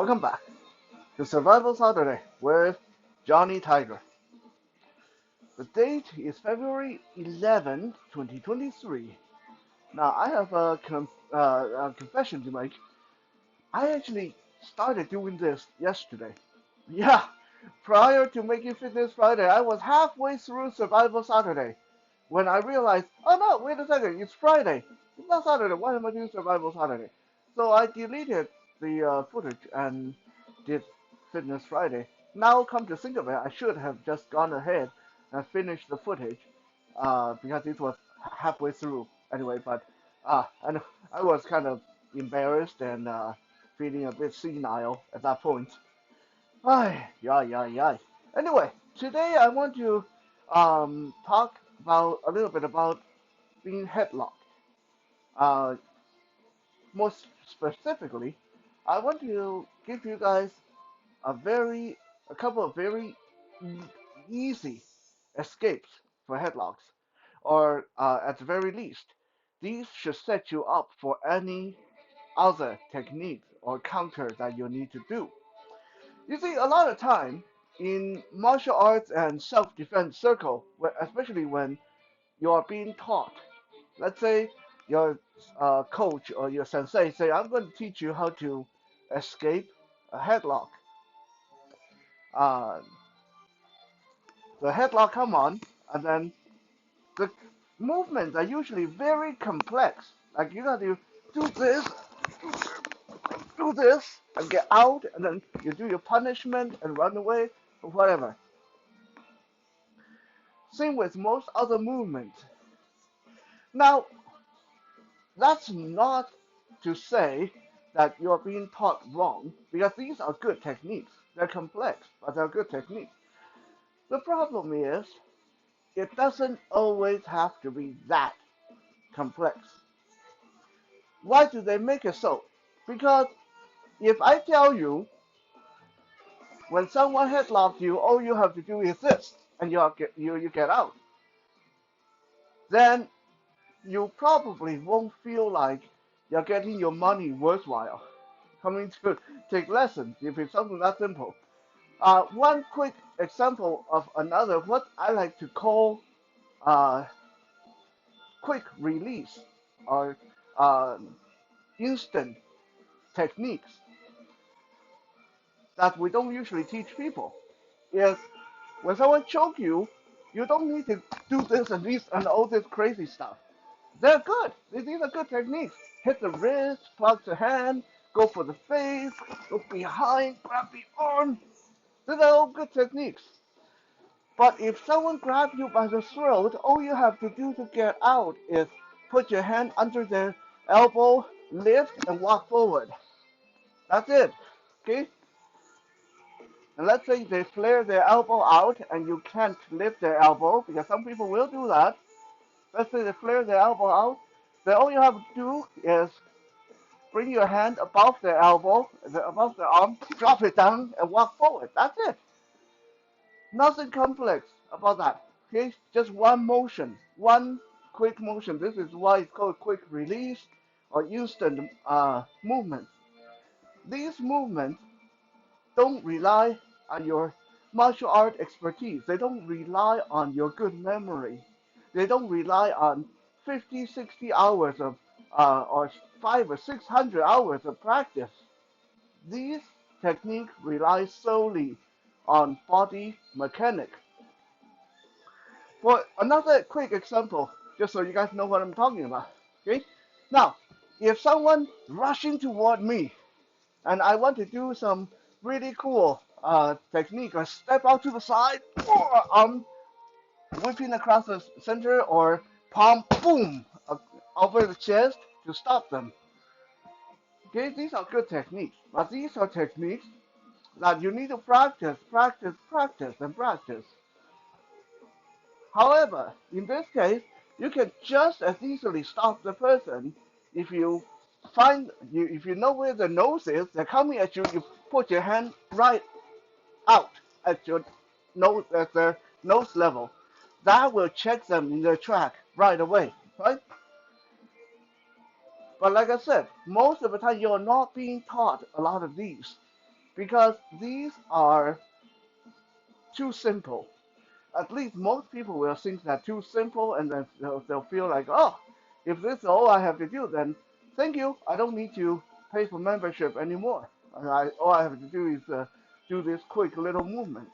Welcome back to Survival Saturday with Johnny Tiger. The date is February 11th, 2023. Now, I have a confession to make. I actually started doing this yesterday. Yeah, prior to making Fitness Friday, I was halfway through Survival Saturday when I realized, oh no, wait a second, it's Friday. It's not Saturday. Why am I doing Survival Saturday? So I deleted the footage and did Fitness Friday. Now, come to think of it, I should have just gone ahead and finished the footage because it was halfway through anyway. But and I was kind of embarrassed and feeling a bit senile at that point. Ay, yeah, yeah, yeah. Anyway, today I want to talk about a little bit about being headlocked. Uh, More specifically, I want to give you guys a very, a couple of very e- easy escapes for headlocks, or at the very least, these should set you up for any other techniques or counter that you need to do. You see, a lot of time in martial arts and self-defense circle, especially when you are being taught, let's say your coach or your sensei say, "I'm going to teach you how to escape a headlock." Uh, the headlock come on, and then the movements are usually very complex. Like you got to do this, do this, and get out, and then you do your punishment and run away or whatever. Same with most other movements. Now, that's not to say that you're being taught wrong, because these are good techniques. They're complex, but they're good techniques. The problem is, it doesn't always have to be that complex. Why do they make it so? Because if I tell you, when someone headlocks you, all you have to do is this, and you get out, then you probably won't feel like you're getting your money worthwhile coming to take lessons if it's something that simple. One quick example of another, what I like to call uh, quick release or uh, instant techniques that we don't usually teach people is when someone choke you, you don't need to do this and this and all this crazy stuff. They're good. These are good techniques. Hit the wrist, plug the hand, go for the face, go behind, grab the arm. These are all good techniques. But if someone grabs you by the throat, all you have to do to get out is put your hand under their elbow, lift, and walk forward. That's it. Okay? And let's say they flare their elbow out and you can't lift their elbow, because some people will do that. Let's say they flare their elbow out. Then all you have to do is bring your hand above their elbow, above their arm, drop it down, and walk forward. That's it. Nothing complex about that. Okay, just one motion, one quick motion. This is why it's called quick release or instant movement. These movements don't rely on your martial art expertise. They don't rely on your good memory. They don't rely on 50, 60 hours of or 500 or 600 hours of practice. These techniques rely solely on body mechanics. For another quick example, just so you guys know what I'm talking about. Okay? Now, if someone rushing toward me and I want to do some really cool technique, I step out to the side, or I'm whipping across the center, or palm boom over the chest to stop them. Okay, these are good techniques, but these are techniques that you need to practice, practice, practice, and practice. However, in this case, you can just as easily stop the person if you if you know where the nose is, they're coming at you, you put your hand right out at your nose at their nose level. That will check them in their track right away, right? But like I said, most of the time you're not being taught a lot of these. because these are too simple. At least most people will think that too simple, and then they'll feel like, oh, if this is all I have to do, then thank you, I don't need to pay for membership anymore. All I have to do is do this quick little movement.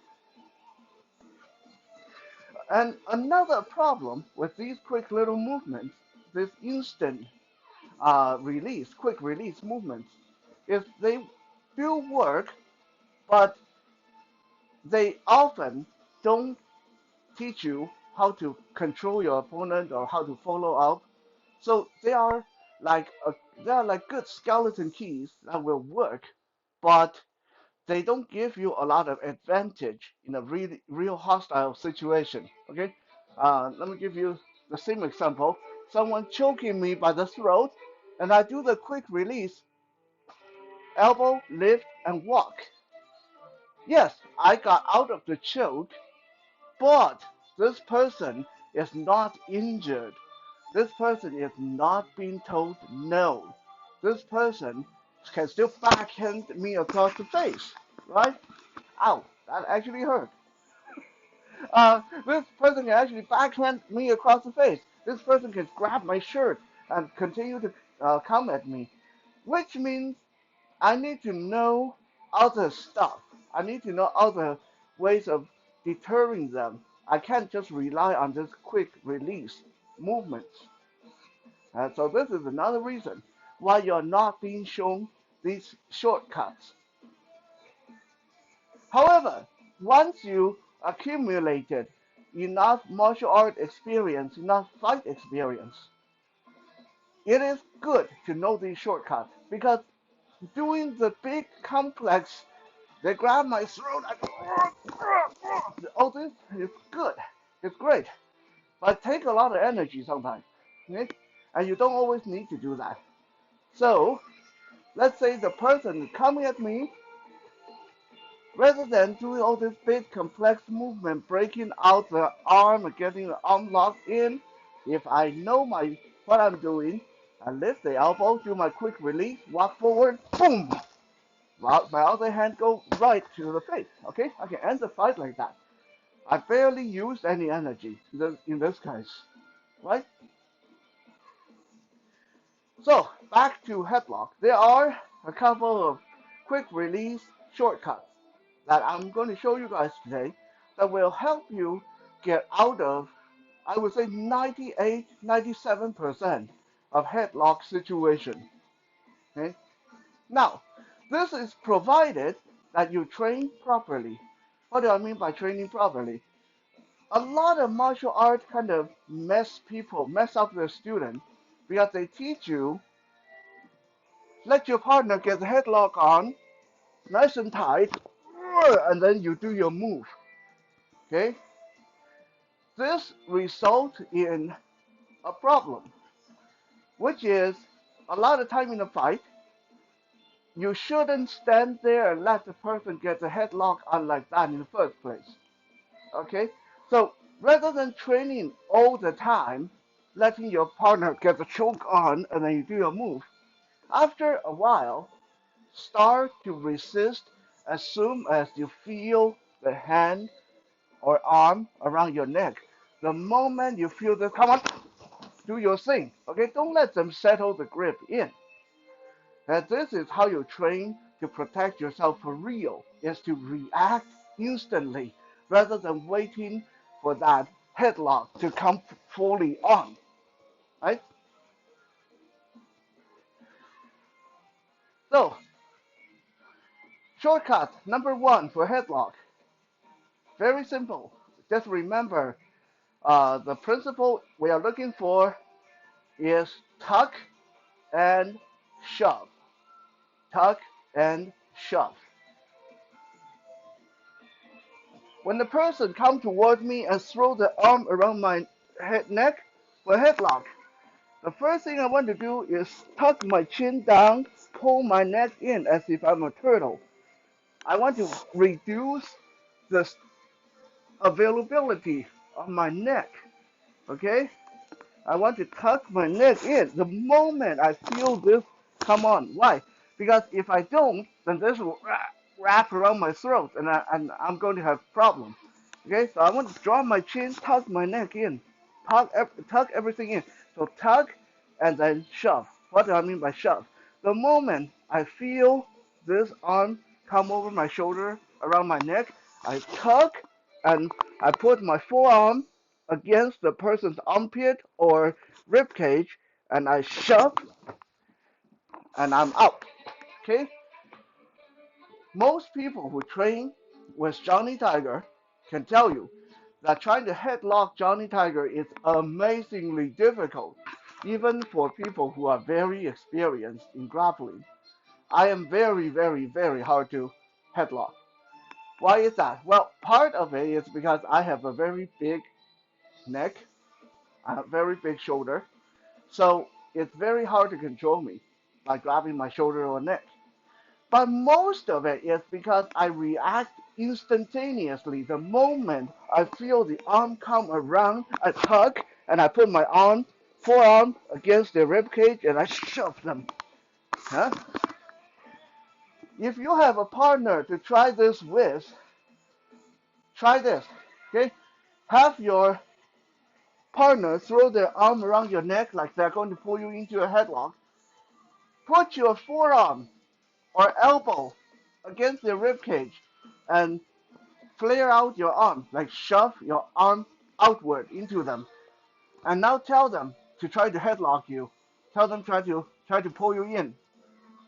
And another problem with these quick little movements, this instant quick release movements, is they do work, but they often don't teach you how to control your opponent or how to follow up. So like they are like good skeleton keys that will work, but they don't give you a lot of advantage in a really real hostile situation. Okay, let me give you the same example. Someone choking me by the throat, and I do the quick release, elbow, lift, and walk. Yes, I got out of the choke, but this person is not injured. This person is not being told no. This person can still backhand me across the face, right? Ow, that actually hurt. This person can actually backhand me across the face. This person can grab my shirt and continue to come at me, which means I need to know other stuff. I need to know other ways of deterring them. I can't just rely on this quick release movements. So this is another reason why you're not being shown these shortcuts. However, once you accumulated enough martial art experience, enough fight experience, it is good to know these shortcuts because doing the big complex, they grab my throat, all this is good, it's great, but it takes a lot of energy sometimes, okay? And you don't always need to do that. So let's say the person coming at me, rather than doing all this big complex movement, breaking out the arm and getting the arm locked in, if I know what I'm doing, I lift the elbow, do my quick release, walk forward, boom! My other hand go right to the face. Okay, I can end the fight like that. I barely used any energy in this case, right? So back to headlock. There are a couple of quick release shortcuts that I'm going to show you guys today that will help you get out of, I would say 98, 97% of headlock situation. Okay? Now, this is provided that you train properly. What do I mean by training properly? A lot of martial art kind of mess up their students because they teach you, let your partner get the headlock on, nice and tight, and then you do your move. Okay? This results in a problem, which is a lot of time in a fight, you shouldn't stand there and let the person get the headlock on like that in the first place. Okay? So rather than training all the time, letting your partner get the choke on and then you do your move, after a while, start to resist as soon as you feel the hand or arm around your neck. The moment you feel this, come on, do your thing. Okay, don't let them settle the grip in. And this is how you train to protect yourself for real, is to react instantly rather than waiting for that headlock to come fully on. Right? So, shortcut number one for headlock. Very simple. Just remember the principle we are looking for is tuck and shove. Tuck and shove. When the person comes toward me and throw the arm around my neck for headlock, the first thing I want to do is tuck my chin down, pull my neck in as if I'm a turtle. I want to reduce the availability of my neck. Okay? I want to tuck my neck in the moment I feel this come on. Why? Because if I don't, then this will wrap around my throat, and I'm going to have problem. Okay, so I want to drop my chin, tuck my neck in, tuck everything in. So tug and then shove. What do I mean by shove? The moment I feel this arm come over my shoulder, around my neck, I tug and I put my forearm against the person's armpit or rib cage, and I shove, and I'm out. Okay, most people who train with Johnny Tiger can tell you that trying to headlock Johnny Tiger is amazingly difficult, even for people who are very experienced in grappling. I am very, very, very hard to headlock. Why is that? Well, part of it is because I have a very big neck, a very big shoulder, so it's very hard to control me by grabbing my shoulder or neck. But most of it is because I react instantaneously. The moment I feel the arm come around, I tug and I put my forearm against the rib cage and I shove them. Huh? If you have a partner to try this with, try this. Okay? Have your partner throw their arm around your neck like they're going to pull you into a headlock. Put your forearm or elbow against their rib cage and flare out your arm, like shove your arm outward into them. And now tell them to try to headlock you. Tell them try to pull you in.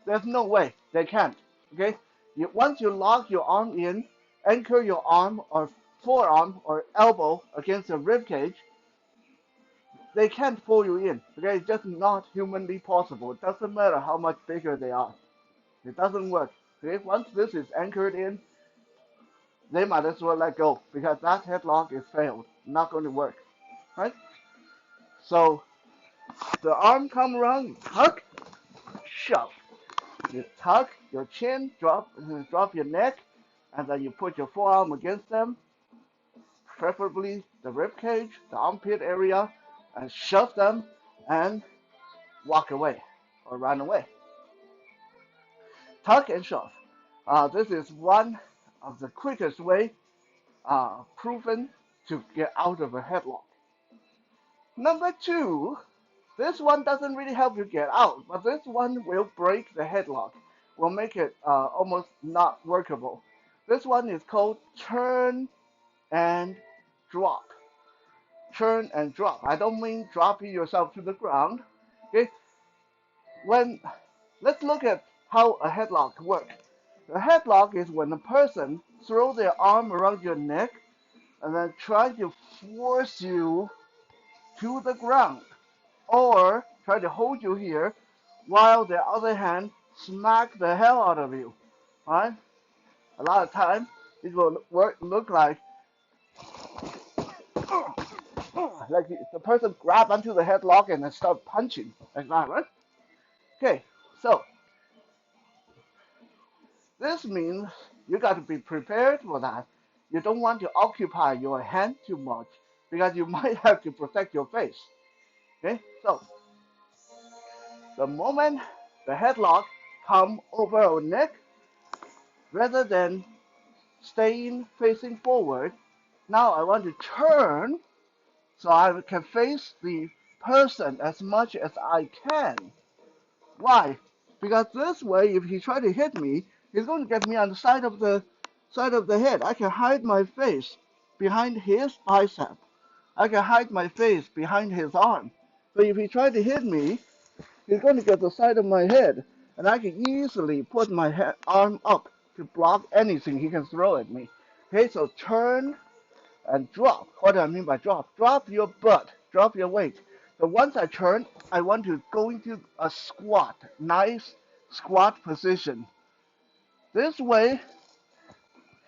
There's no way they can't. Okay? Once you lock your arm in, anchor your arm or forearm or elbow against the rib cage, they can't pull you in. Okay? It's just not humanly possible. It doesn't matter how much bigger they are. It doesn't work. Okay? Once this is anchored in, they might as well let go because that headlock is failed. Not going to work. Right? So the arm come around, you tug, shove. You tug your chin, drop your neck, and then you put your forearm against them, preferably the rib cage, the armpit area, and shove them and walk away or run away. Tug and shove. This is one of the quickest way proven to get out of a headlock. Number two, this one doesn't really help you get out, but this one will break the headlock, will make it almost not workable. This one is called turn and drop. Turn and drop. I don't mean dropping yourself to the ground. Okay, when let's look at how a headlock works. A headlock is when a person throws their arm around your neck and then try to force you to the ground, or try to hold you here while the other hand smack the hell out of you. Right? A lot of times it will look like the person grab onto the headlock and then start punching like that, right? Okay, so this means you got to be prepared for that. You don't want to occupy your hand too much because you might have to protect your face. Okay, so the moment the headlock come over our neck, rather than staying facing forward, now I want to turn so I can face the person as much as I can. Why? Because this way, if he try to hit me, he's going to get me on the side of the head. I can hide my face behind his bicep. I can hide my face behind his arm. So if he try to hit me, he's going to get the side of my head, and I can easily put my arm up to block anything he can throw at me. Okay, so turn and drop. What do I mean by drop? Drop your butt, drop your weight. So once I turn, I want to go into a squat, nice squat position. This way,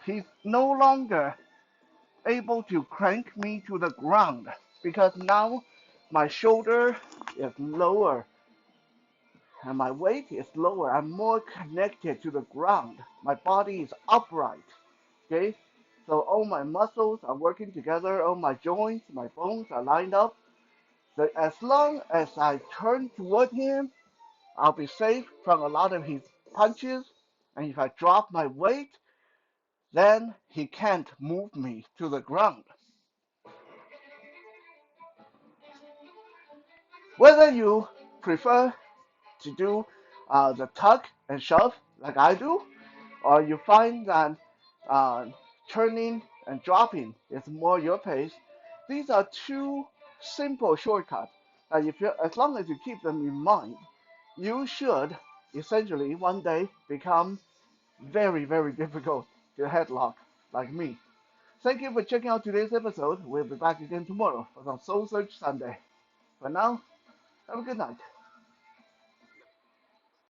he's no longer able to crank me to the ground because now my shoulder is lower and my weight is lower. I'm more connected to the ground. My body is upright. Okay? So all my muscles are working together, all my joints, my bones are lined up. So as long as I turn toward him, I'll be safe from a lot of his punches And if I drop my weight, then he can't move me to the ground. Whether you prefer to do the tuck and shove like I do, or you find that uh, turning and dropping is more your pace, these are two simple shortcuts. And if you, as long as you keep them in mind, you should essentially one day become very, very difficult to headlock like me. Thank you for checking out today's episode. We'll be back again tomorrow for some Soul Search Sunday. For now, have a good night.